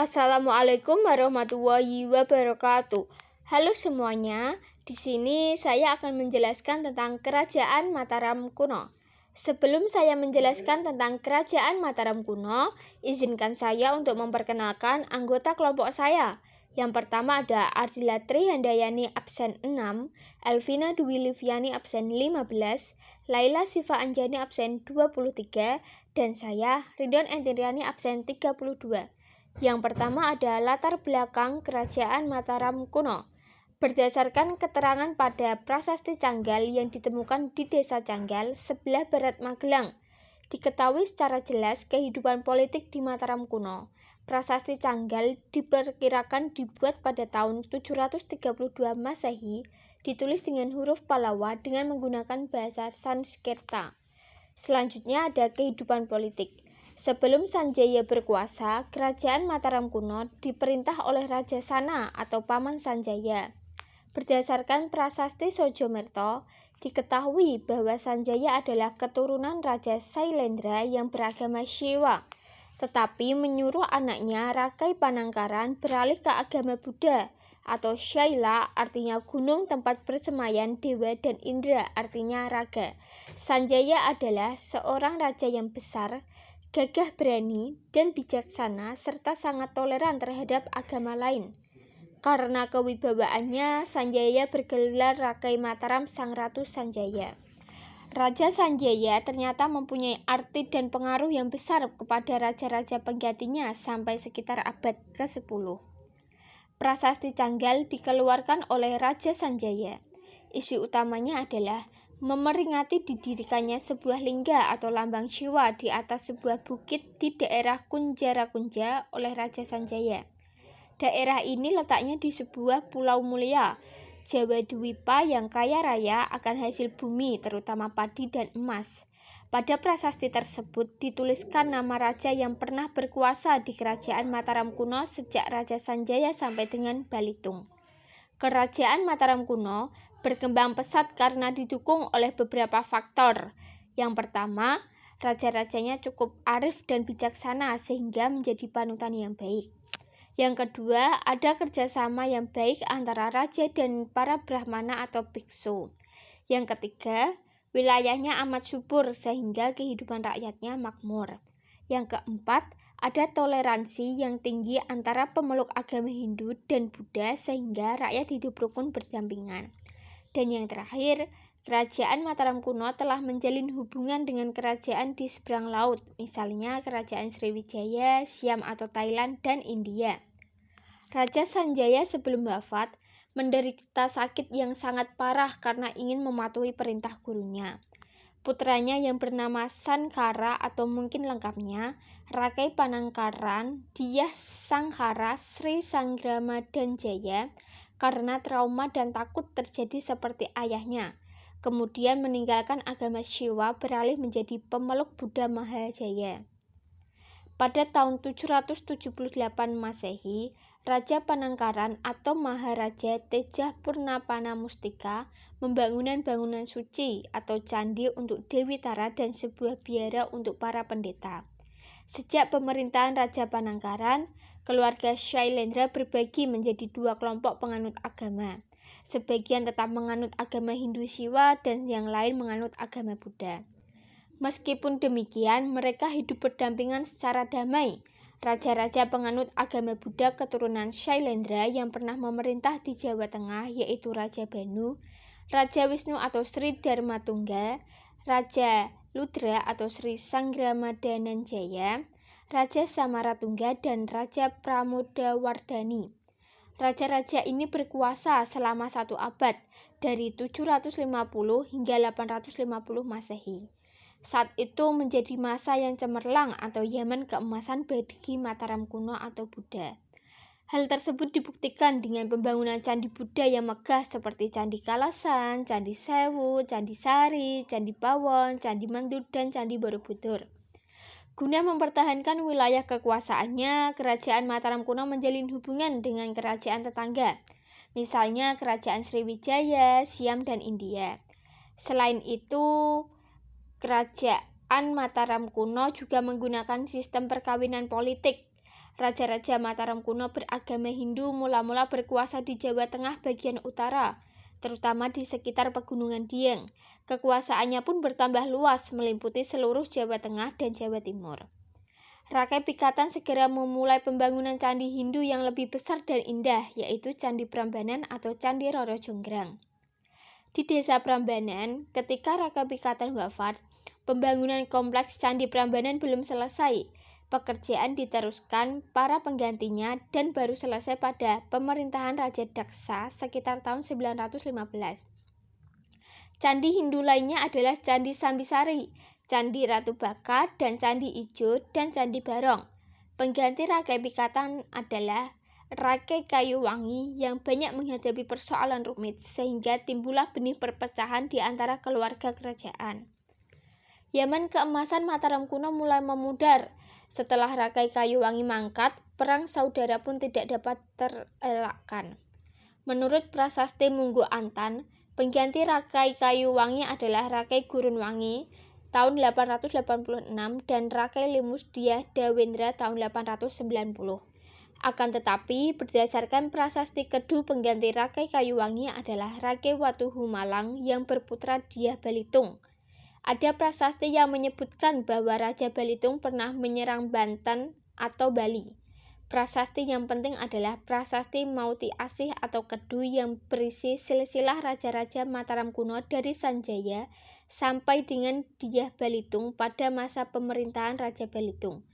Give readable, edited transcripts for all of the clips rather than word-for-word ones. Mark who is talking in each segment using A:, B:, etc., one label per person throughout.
A: Assalamualaikum warahmatullahi wabarakatuh. Halo semuanya, di sini saya akan menjelaskan tentang Kerajaan Mataram kuno. Sebelum saya menjelaskan tentang Kerajaan Mataram kuno, izinkan saya untuk memperkenalkan anggota kelompok saya. Yang pertama ada Ardilatri Handayani absen 6, Elvina Dwi Liviani absen 15, Laila Siva Anjani absen 23, dan saya Ridwan Entiriani absen 32. Yang pertama ada latar belakang Kerajaan Mataram kuno. Berdasarkan keterangan pada Prasasti Canggal yang ditemukan di Desa Canggal, sebelah barat Magelang, diketahui secara jelas kehidupan politik di Mataram kuno. Prasasti Canggal diperkirakan dibuat pada tahun 732 Masehi, ditulis dengan huruf Pallawa dengan menggunakan bahasa Sanskerta. Selanjutnya ada kehidupan politik. Sebelum Sanjaya berkuasa, Kerajaan Mataram kuno diperintah oleh Raja Sana atau Paman Sanjaya. Berdasarkan Prasasti Sojomerto, diketahui bahwa Sanjaya adalah keturunan Raja Sailendra yang beragama Syiwa, tetapi menyuruh anaknya Rakai Panangkaran beralih ke agama Buddha atau Syaila, artinya gunung tempat bersemayam dewa, dan Indra artinya raga. Sanjaya adalah seorang raja yang besar, gagah berani, dan bijaksana, serta sangat toleran terhadap agama lain. Karena kewibawaannya, Sanjaya bergelar Rakai Mataram Sang Ratu Sanjaya. Raja Sanjaya ternyata mempunyai arti dan pengaruh yang besar kepada raja-raja penggantinya sampai sekitar abad ke-10. Prasasti Canggal dikeluarkan oleh Raja Sanjaya. Isi utamanya adalah memeringati didirikannya sebuah lingga atau lambang Syiwa di atas sebuah bukit di daerah Kunjarakunja oleh Raja Sanjaya. Daerah ini letaknya di sebuah pulau mulia, Jawa Dwipa, yang kaya raya akan hasil bumi, terutama padi dan emas. Pada prasasti tersebut dituliskan nama raja yang pernah berkuasa di Kerajaan Mataram kuno sejak Raja Sanjaya sampai dengan Balitung. Kerajaan Mataram kuno berkembang pesat karena didukung oleh beberapa faktor. Yang pertama, raja-rajanya cukup arif dan bijaksana sehingga menjadi panutan yang baik. Yang kedua, ada kerjasama yang baik antara raja dan para brahmana atau biksu. Yang ketiga, wilayahnya amat subur sehingga kehidupan rakyatnya makmur. Yang keempat, ada toleransi yang tinggi antara pemeluk agama Hindu dan Buddha sehingga rakyat hidup rukun berdampingan. Dan yang terakhir, Kerajaan Mataram kuno telah menjalin hubungan dengan kerajaan di seberang laut, misalnya Kerajaan Sriwijaya, Siam atau Thailand, dan India. Raja Sanjaya sebelum wafat menderita sakit yang sangat parah karena ingin mematuhi perintah gurunya. Putranya yang bernama Sankara atau mungkin lengkapnya Rakai Panangkaran Dyah Sanghara Sri Sanggramadanjaya, karena trauma dan takut terjadi seperti ayahnya, kemudian meninggalkan agama Syiwa beralih menjadi pemeluk Buddha Mahajaya. Pada tahun 778 Masehi, Raja Panangkaran atau Maharaja Tejah Purnapana Mustika membangun bangunan suci atau candi untuk Dewi Tara dan sebuah biara untuk para pendeta. Sejak pemerintahan Raja Panangkaran, keluarga Shailendra berbagi menjadi dua kelompok penganut agama. Sebagian tetap menganut agama Hindu Syiwa dan yang lain menganut agama Buddha. Meskipun demikian, mereka hidup berdampingan secara damai. Raja-raja penganut agama Buddha keturunan Shailendra yang pernah memerintah di Jawa Tengah yaitu Raja Banu, Raja Wisnu atau Sri Dharmatungga, Raja Ludra atau Sri Sangramadananjaya, Raja Samaratungga, dan Raja Pramodawardhani. Raja-raja ini berkuasa selama 1 abad, dari 750 hingga 850 Masehi. Saat itu menjadi masa yang cemerlang atau zaman keemasan bagi Mataram kuno atau Buddha. Hal tersebut dibuktikan dengan pembangunan candi Buddha yang megah seperti Candi Kalasan, Candi Sewu, Candi Sari, Candi Pawon, Candi Mendut, dan Candi Borobudur. Guna mempertahankan wilayah kekuasaannya, Kerajaan Mataram kuno menjalin hubungan dengan kerajaan tetangga, misalnya Kerajaan Sriwijaya, Siam, dan India. Selain itu, Kerajaan Mataram kuno juga menggunakan sistem perkawinan politik. Raja-raja Mataram kuno beragama Hindu mula-mula berkuasa di Jawa Tengah bagian utara, terutama di sekitar Pegunungan Dieng. Kekuasaannya pun bertambah luas, meliputi seluruh Jawa Tengah dan Jawa Timur. Rakai Pikatan segera memulai pembangunan candi Hindu yang lebih besar dan indah, yaitu Candi Prambanan atau Candi Roro Jonggrang. Di desa Prambanan, ketika Rakai Pikatan wafat, pembangunan kompleks Candi Prambanan belum selesai. Pekerjaan diteruskan para penggantinya dan baru selesai pada pemerintahan Raja Daksa sekitar tahun 915. Candi Hindu lainnya adalah Candi Sambisari, Candi Ratu Baka, dan Candi Ijo, dan Candi Barong. Pengganti Rakai Pikatan adalah Rakai Kayuwangi yang banyak menghadapi persoalan rumit sehingga timbullah benih perpecahan di antara keluarga kerajaan. Zaman keemasan Mataram kuno mulai memudar. Setelah Rakai Kayuwangi mangkat, perang saudara pun tidak dapat terelakkan. Menurut Prasasti Munggu Antan, pengganti Rakai Kayuwangi adalah Rakai Gurunwangi tahun 886 dan Rakai Lemusdiah Dawendra tahun 890. Akan tetapi, berdasarkan Prasasti Kedu, pengganti Rakai Kayuwangi adalah Rakai Watuhumalang yang berputra Diah Balitung. Ada prasasti yang menyebutkan bahwa Raja Balitung pernah menyerang Banten atau Bali. Prasasti yang penting adalah Prasasti Mauti Asih atau Kedu yang berisi silsilah raja-raja Mataram kuno dari Sanjaya sampai dengan Diah Balitung pada masa pemerintahan Raja Balitung.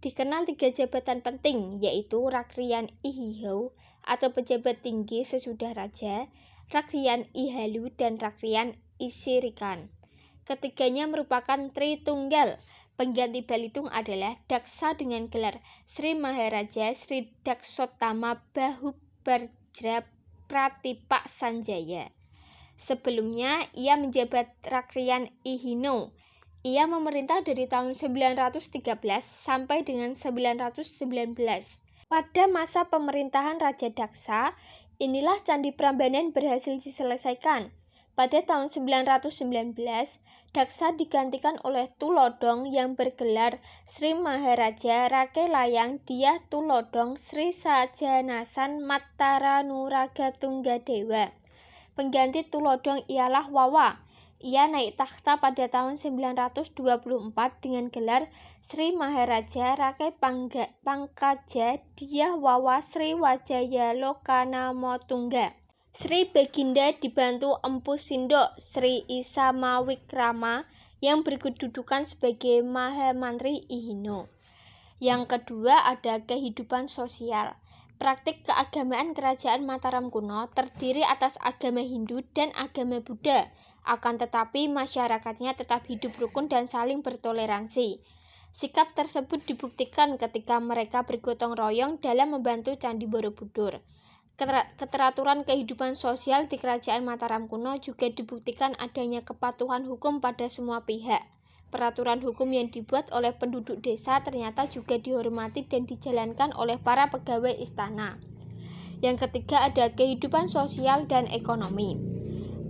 A: Dikenal 3 jabatan penting, yaitu Rakrian Ihihau atau pejabat tinggi sesudah raja, Rakrian Ihalu, dan Rakrian Isirikan. Ketiganya merupakan Tritunggal. Pengganti Balitung adalah Daksa dengan gelar Sri Maharaja Sri Daksotama Bahubarjra Pratipak Sanjaya. Sebelumnya, ia menjabat Rakrian Ihino. Ia memerintah dari tahun 913 sampai dengan 919. Pada masa pemerintahan Raja Daksa, inilah Candi Prambanan berhasil diselesaikan. Pada tahun 919, Daksa digantikan oleh Tulodong yang bergelar Sri Maharaja Rakai Layang Diah Tulodong Sri Sajanasan Mataranuraga Tunggadewa. Pengganti Tulodong ialah Wawa. Ia naik takhta pada tahun 924 dengan gelar Sri Maharaja Rakai Pangkaja Diah Wawa Sri Wajaya Lokana Motungga. Sri Baginda dibantu Empu Sindok Sri Isamawikrama yang berkedudukan sebagai Mahamantri Ihino. Yang kedua ada kehidupan sosial. Praktik keagamaan kerajaan Mataram kuno terdiri atas agama Hindu dan agama Buddha. Akan tetapi masyarakatnya tetap hidup rukun dan saling bertoleransi. Sikap tersebut dibuktikan ketika mereka bergotong royong dalam membantu Candi Borobudur. Keteraturan kehidupan sosial di kerajaan Mataram kuno juga dibuktikan adanya kepatuhan hukum pada semua pihak. Peraturan hukum yang dibuat oleh penduduk desa ternyata juga dihormati dan dijalankan oleh para pegawai istana. Yang ketiga ada kehidupan sosial dan ekonomi.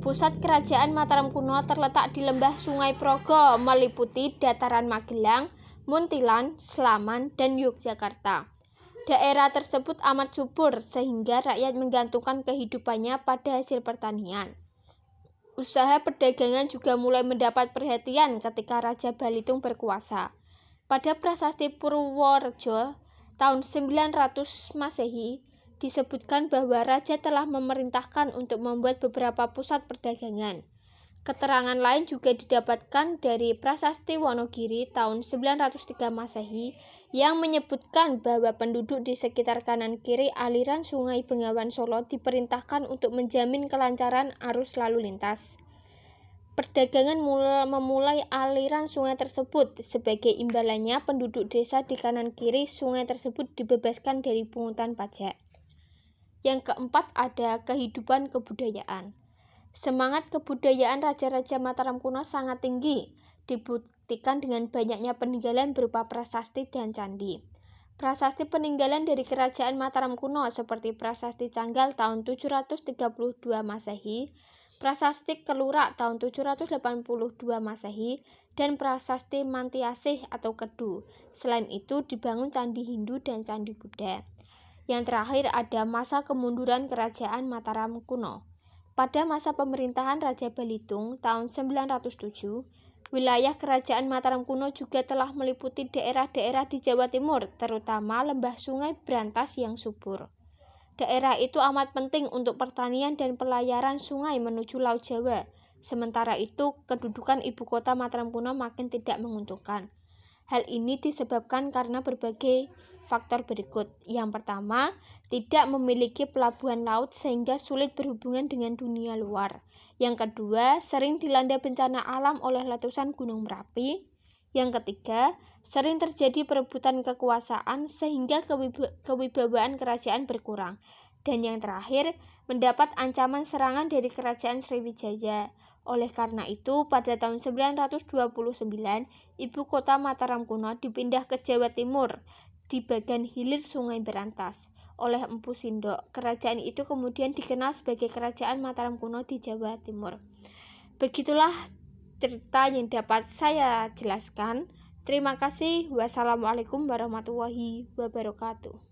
A: Pusat kerajaan Mataram kuno terletak di lembah Sungai Progo, meliputi dataran Magelang, Muntilan, Sleman, dan Yogyakarta. Daerah tersebut amat subur sehingga rakyat menggantungkan kehidupannya pada hasil pertanian. Usaha perdagangan juga mulai mendapat perhatian ketika Raja Balitung berkuasa. Pada Prasasti Purworejo tahun 900 Masehi disebutkan bahwa raja telah memerintahkan untuk membuat beberapa pusat perdagangan. Keterangan lain juga didapatkan dari Prasasti Wonogiri tahun 903 Masehi yang menyebutkan bahwa penduduk di sekitar kanan kiri aliran Sungai Bengawan Solo diperintahkan untuk menjamin kelancaran arus lalu lintas. Perdagangan memulai aliran sungai tersebut. Sebagai imbalannya, penduduk desa di kanan kiri sungai tersebut dibebaskan dari pungutan pajak. Yang keempat ada kehidupan kebudayaan. Semangat kebudayaan raja-raja Mataram kuno sangat tinggi, dibuktikan dengan banyaknya peninggalan berupa prasasti dan candi. Prasasti peninggalan dari kerajaan Mataram kuno seperti Prasasti Canggal tahun 732 Masehi, Prasasti Kelurak tahun 782 Masehi, dan prasasti Mantiasih atau Kedu. Selain itu dibangun Candi Hindu dan Candi Buddha. Yang terakhir ada masa kemunduran Kerajaan Mataram kuno. Pada masa pemerintahan Raja Balitung tahun 907, wilayah Kerajaan Mataram kuno juga telah meliputi daerah-daerah di Jawa Timur, terutama lembah Sungai Brantas yang subur. Daerah itu amat penting untuk pertanian dan pelayaran sungai menuju Laut Jawa. Sementara itu, kedudukan ibu kota Mataram kuno makin tidak menguntungkan. Hal ini disebabkan karena berbagai faktor berikut. Yang pertama, tidak memiliki pelabuhan laut sehingga sulit berhubungan dengan dunia luar. Yang kedua, sering dilanda bencana alam oleh letusan Gunung Merapi. Yang ketiga, sering terjadi perebutan kekuasaan sehingga kewibawaan kerajaan berkurang. Dan yang terakhir, mendapat ancaman serangan dari Kerajaan Sriwijaya. Oleh karena itu, pada tahun 929, ibu kota Mataram kuno dipindah ke Jawa Timur di bagian hilir Sungai Brantas oleh Empu Sindok. Kerajaan itu kemudian dikenal sebagai Kerajaan Mataram kuno di Jawa Timur. Begitulah cerita yang dapat saya jelaskan. Terima kasih. Wassalamualaikum warahmatullahi wabarakatuh.